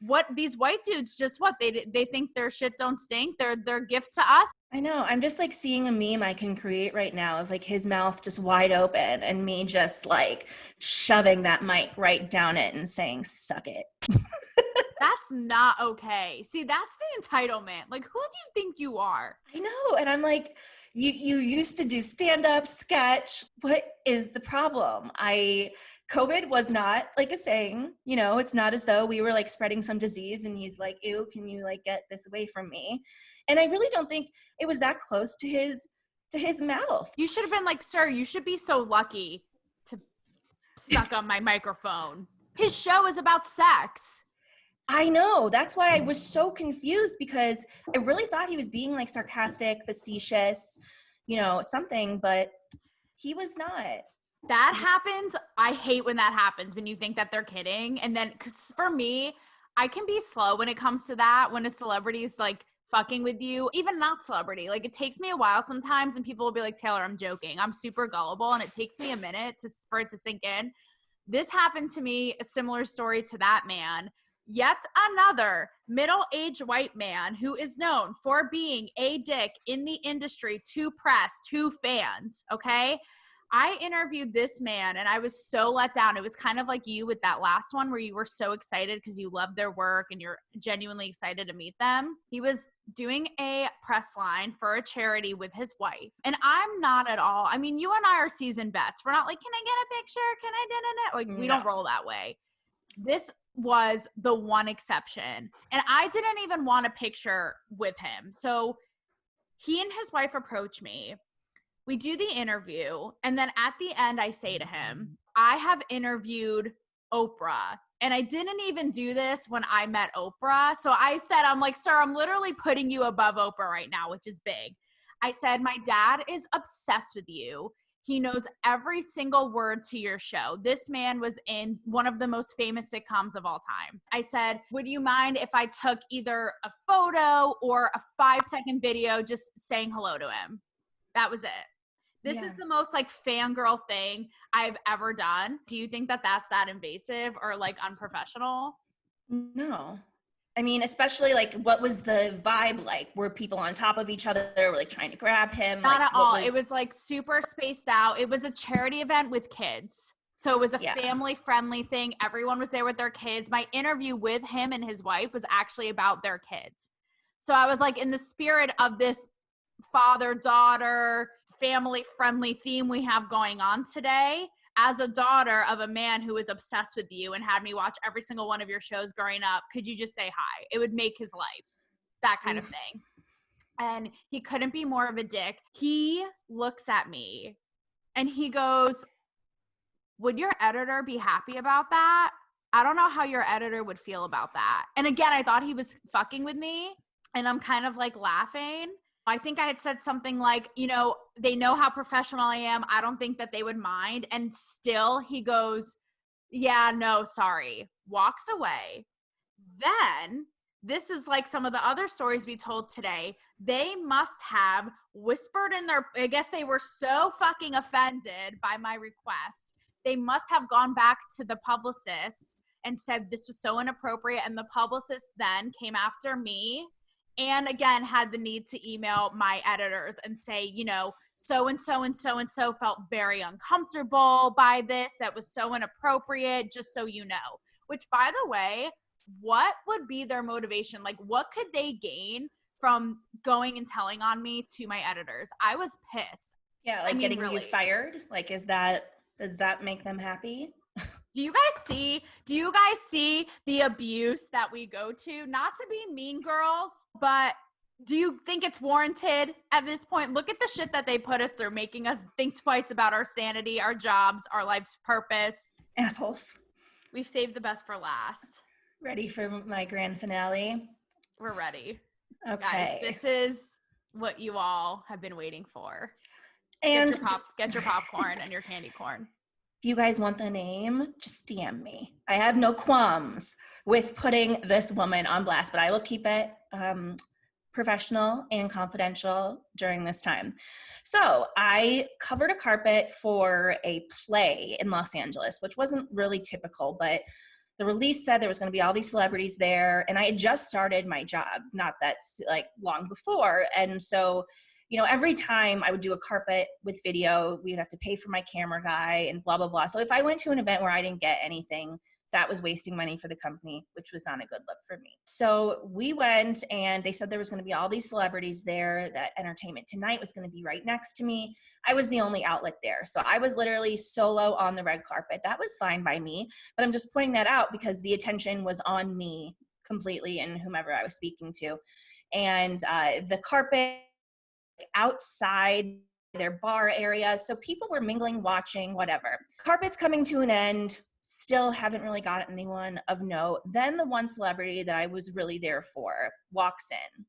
what these white dudes just they think their shit don't stink. They're gift to us. I know. I'm just like seeing a meme I can create right now of like his mouth just wide open and me just like shoving that mic right down it and saying, suck it. That's not okay. See, that's the entitlement. Like, who do you think you are? I know. And I'm like, you used to do stand-up, sketch. What is the problem? COVID was not like a thing, you know, it's not as though we were like spreading some disease and he's like, ew, can you like get this away from me? And I really don't think it was that close to his mouth. You should have been like, sir, you should be so lucky to suck on my microphone. His show is about sex. I know. That's why I was so confused, because I really thought he was being like sarcastic, facetious, you know, something, but he was not. That happens. I hate when that happens, when you think that they're kidding. And then, cause for me, I can be slow when it comes to that. When a celebrity's like fucking with you, even not celebrity, like it takes me a while sometimes, and people will be like, Taylor, I'm joking. I'm super gullible, and it takes me a minute for it to sink in. This happened to me, a similar story to that man. Yet another middle-aged white man who is known for being a dick in the industry to press, to fans, okay? I interviewed this man and I was so let down. It was kind of like you with that last one where you were so excited because you love their work and you're genuinely excited to meet them. He was doing a press line for a charity with his wife. And I'm not at all. I mean, you and I are seasoned vets. We're not like, can I get a picture? Can I da-da-da? Like, we don't roll that way. This was the one exception. And I didn't even want a picture with him. So he and his wife approach me. We do the interview, and then at the end, I say to him, I have interviewed Oprah, and I didn't even do this when I met Oprah. So I said, I'm like, sir, I'm literally putting you above Oprah right now, which is big. I said, my dad is obsessed with you. He knows every single word to your show. This man was in one of the most famous sitcoms of all time. I said, would you mind if I took either a photo or a 5-second video just saying hello to him? That was it. This is the most like fangirl thing I've ever done. Do you think that that's that invasive or like unprofessional? No. I mean, especially like, what was the vibe like? Were people on top of each other? Were like trying to grab him? Not like, at all. It was like super spaced out. It was a charity event with kids. So it was a family friendly thing. Everyone was there with their kids. My interview with him and his wife was actually about their kids. So I was like, in the spirit of this father-daughter family-friendly theme we have going on today, as a daughter of a man who is obsessed with you and had me watch every single one of your shows growing up, could you just say hi? It would make his life. That kind of thing. And he couldn't be more of a dick. He looks at me and he goes, would your editor be happy about that? I don't know how your editor would feel about that. And again, I thought he was fucking with me, and I'm kind of like laughing. I think I had said something like, you know, they know how professional I am. I don't think that they would mind. And still he goes, yeah, no, sorry. Walks away. Then this is like some of the other stories we told today. They must have whispered in their, I guess they were so fucking offended by my request. They must have gone back to the publicist and said this was so inappropriate. And the publicist then came after me and again had the need to email my editors and say, you know, so and so and so and so felt very uncomfortable by this. That was so inappropriate, just so you know. Which, by the way, what would be their motivation? Like, what could they gain from going and telling on me to my editors? I was pissed. Yeah, like getting you fired. Like, does that make them happy? Do you guys see the abuse that we go to? Not to be mean girls, but do you think it's warranted at this point? Look at the shit that they put us through, making us think twice about our sanity, our jobs, our life's purpose. Assholes. We've saved the best for last. Ready for my grand finale? We're ready. Okay. Guys, this is what you all have been waiting for. And get your popcorn and your candy corn. If you guys want the name, just DM me. I have no qualms with putting this woman on blast, but I will keep it professional and confidential during this time. So I covered a carpet for a play in Los Angeles, which wasn't really typical, but the release said there was going to be all these celebrities there, and I had just started my job, not that like long before. And so, you know, every time I would do a carpet with video, we would have to pay for my camera guy and blah, blah, blah. So if I went to an event where I didn't get anything, that was wasting money for the company, which was not a good look for me. So we went, and they said there was going to be all these celebrities there, that Entertainment Tonight was going to be right next to me. I was the only outlet there. So I was literally solo on the red carpet. That was fine by me, but I'm just pointing that out because the attention was on me completely and whomever I was speaking to. And the carpet outside their bar area. So people were mingling, watching, whatever. Carpet's coming to an end. Still haven't really got anyone of note. Then the one celebrity that I was really there for walks in.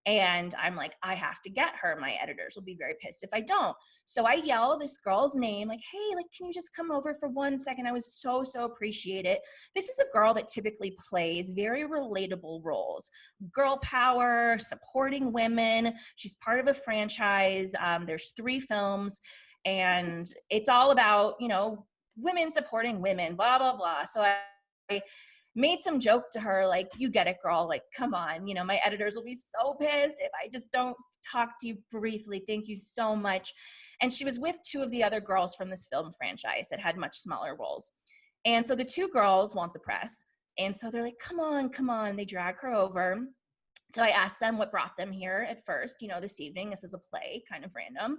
And I'm like, I have to get her. My editors will be very pissed if I don't. So I yell this girl's name, like, hey, like, can you just come over for 1 second? I was so appreciate it. This is a girl that typically plays very relatable roles. Girl power, supporting women. She's part of a franchise. There's 3 films, and it's all about, you know, women supporting women, blah, blah, blah. So I made some joke to her, like, you get it, girl, like, come on, you know, my editors will be so pissed if I just don't talk to you briefly. Thank you so much. And she was with 2 of the other girls from this film franchise that had much smaller roles. And so the 2 girls want the press. And so they're like, come on. They drag her over. So I asked them what brought them here at first, you know, this evening. This is a play, kind of random.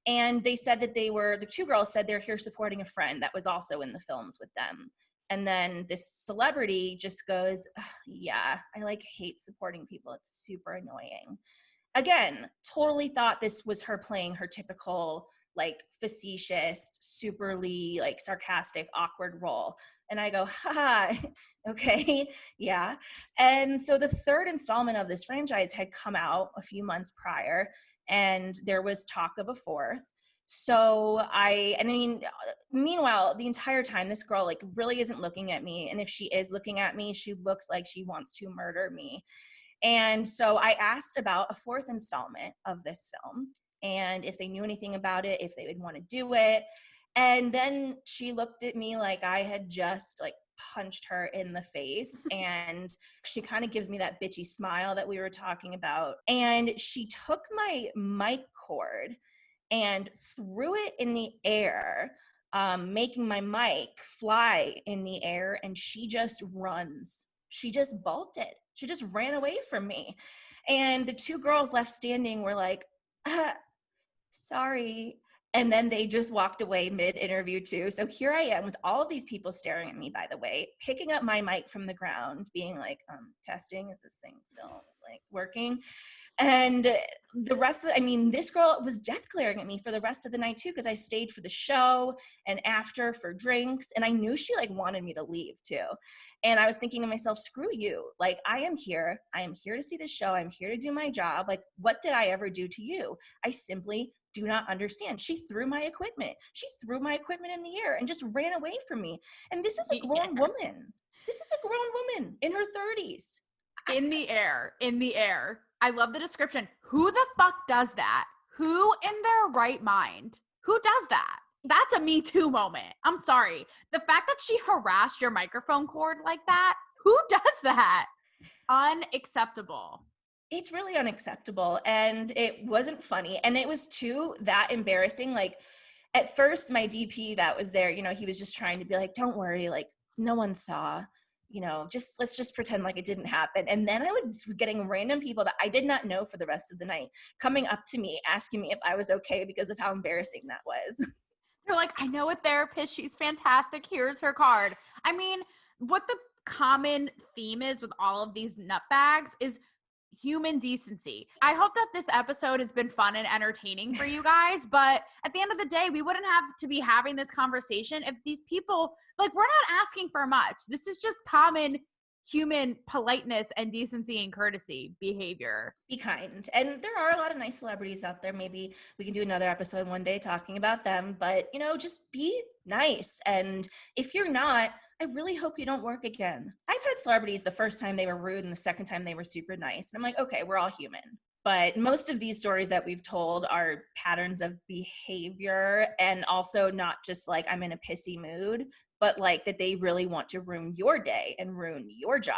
And they said that the 2 girls said they're here supporting a friend that was also in the films with them. And then this celebrity just goes, yeah, I like hate supporting people. It's super annoying. Again, totally thought this was her playing her typical, like, facetious, superly, like, sarcastic, awkward role. And I go, ha, okay, yeah. And so the 3rd installment of this franchise had come out a few months prior, and there was talk of a 4th. So meanwhile, the entire time, this girl, like, really isn't looking at me. And if she is looking at me, she looks like she wants to murder me. And so I asked about a 4th installment of this film, and if they knew anything about it, if they would want to do it. And then she looked at me like I had just, like, punched her in the face, and she kind of gives me that bitchy smile that we were talking about. And she took my mic cord and threw it in the air, making my mic fly in the air, and she just runs. She just bolted. She just ran away from me. And the 2 girls left standing were like, sorry. And then they just walked away mid-interview too. So here I am with all of these people staring at me, by the way, picking up my mic from the ground, being like, testing, is this thing still, like, working? And the rest of this girl was death glaring at me for the rest of the night too, because I stayed for the show and after for drinks, and I knew she like wanted me to leave too. And I was thinking to myself, screw you. Like, I am here to see the show. I'm here to do my job. Like, what did I ever do to you? I simply do not understand. She threw my equipment. She threw my equipment in the air and just ran away from me. And this is a grown woman. This is a grown woman in her 30s. In the air. I love the description. Who the fuck does that? Who in their right mind? Who does that? That's a Me Too moment. I'm sorry. The fact that she harassed your microphone cord like that, who does that? Unacceptable. It's really unacceptable. And it wasn't funny. And it was too that embarrassing. Like, at first, my DP that was there, he was just trying to be like, don't worry, like, no one saw. Let's just pretend like it didn't happen. And then I was getting random people that I did not know for the rest of the night coming up to me, asking me if I was okay because of how embarrassing that was. They're like, I know a therapist. She's fantastic. Here's her card. I mean, what the common theme is with all of these nutbags is human decency. I hope that this episode has been fun and entertaining for you guys, but at the end of the day, we wouldn't have to be having this conversation if these people, like, we're not asking for much. This is just common human politeness and decency and courtesy behavior. Be kind. And there are a lot of nice celebrities out there. Maybe we can do another episode one day talking about them, but just be nice. And if you're not, I really hope you don't work again. I've had celebrities the first time they were rude and the second time they were super nice. And I'm like, okay, we're all human. But most of these stories that we've told are patterns of behavior, and also not just like I'm in a pissy mood, but like that they really want to ruin your day and ruin your job.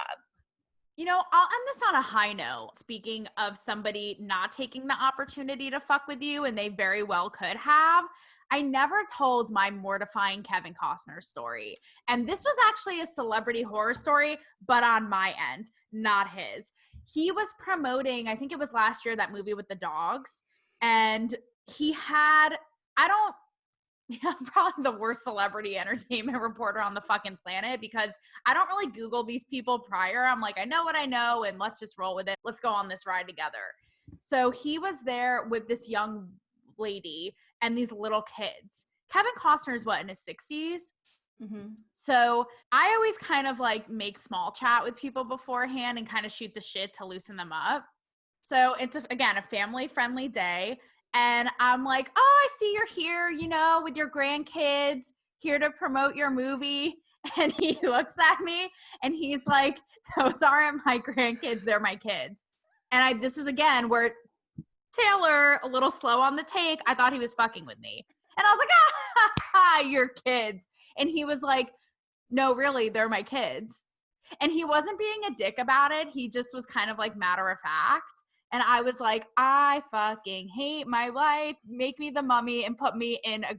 I'll end this on a high note. Speaking of somebody not taking the opportunity to fuck with you, and they very well could have, I never told my mortifying Kevin Costner story. And this was actually a celebrity horror story, but on my end, not his. He was promoting, I think it was last year, that movie with the dogs. And he had, I'm probably the worst celebrity entertainment reporter on the fucking planet, because I don't really Google these people prior. I'm like, I know what I know, and let's just roll with it. Let's go on this ride together. So he was there with this young lady and these little kids. Kevin Costner is in his 60s? Mm-hmm. So I always kind of like make small chat with people beforehand and kind of shoot the shit to loosen them up. So it's, again, a family-friendly day. And I'm like, oh, I see you're here, with your grandkids, here to promote your movie. And he looks at me and he's like, those aren't my grandkids, they're my kids. And this is, again, where Taylor, a little slow on the take, I thought he was fucking with me. And I was like, your kids. And he was like, no, really, they're my kids. And he wasn't being a dick about it. He just was kind of like matter of fact. And I was like, I fucking hate my life. Make me the mummy and put me in a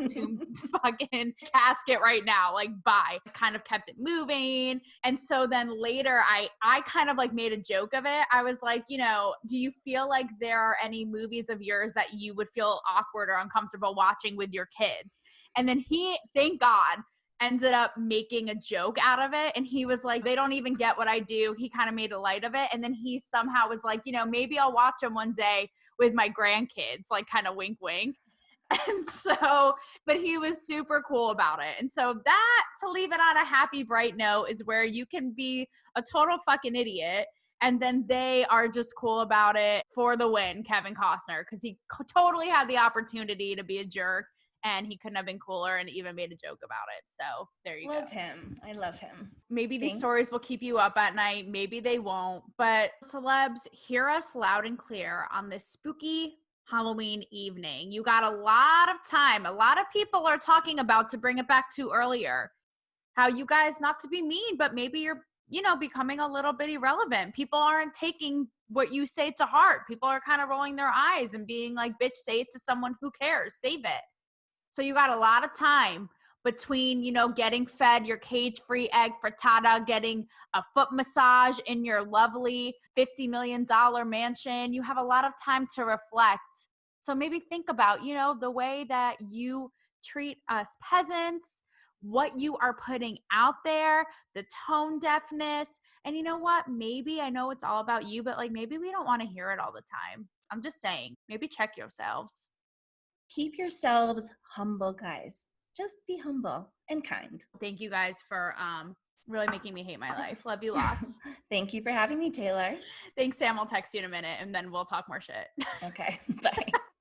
tomb fucking casket right now. Like, bye. I kind of kept it moving. And so then later I kind of like made a joke of it. I was like, do you feel like there are any movies of yours that you would feel awkward or uncomfortable watching with your kids? And then he, thank God, ended up making a joke out of it. And he was like, they don't even get what I do. He kind of made a light of it. And then he somehow was like, maybe I'll watch them one day with my grandkids, like kind of wink, wink. And so, but he was super cool about it. And so that, to leave it on a happy, bright note, is where you can be a total fucking idiot. And then they are just cool about it for the win, Kevin Costner, because he totally had the opportunity to be a jerk. And he couldn't have been cooler and even made a joke about it. So there you go. Love him. I love him. Maybe these stories will keep you up at night. Maybe they won't. But celebs, hear us loud and clear on this spooky Halloween evening. You got a lot of time. A lot of people are talking about, to bring it back to earlier, how you guys, not to be mean, but maybe you're, becoming a little bit irrelevant. People aren't taking what you say to heart. People are kind of rolling their eyes and being like, bitch, say it to someone who cares. Save it. So you got a lot of time between, getting fed your cage-free egg frittata, getting a foot massage in your lovely $50 million mansion. You have a lot of time to reflect. So maybe think about, the way that you treat us peasants, what you are putting out there, the tone deafness. And you know what? Maybe, I know it's all about you, but like maybe we don't want to hear it all the time. I'm just saying, maybe check yourselves. Keep yourselves humble, guys. Just be humble and kind. Thank you guys for really making me hate my life. Love you lots. Thank you for having me, Taylor. Thanks, Sam. I'll text you in a minute and then we'll talk more shit. Okay, bye.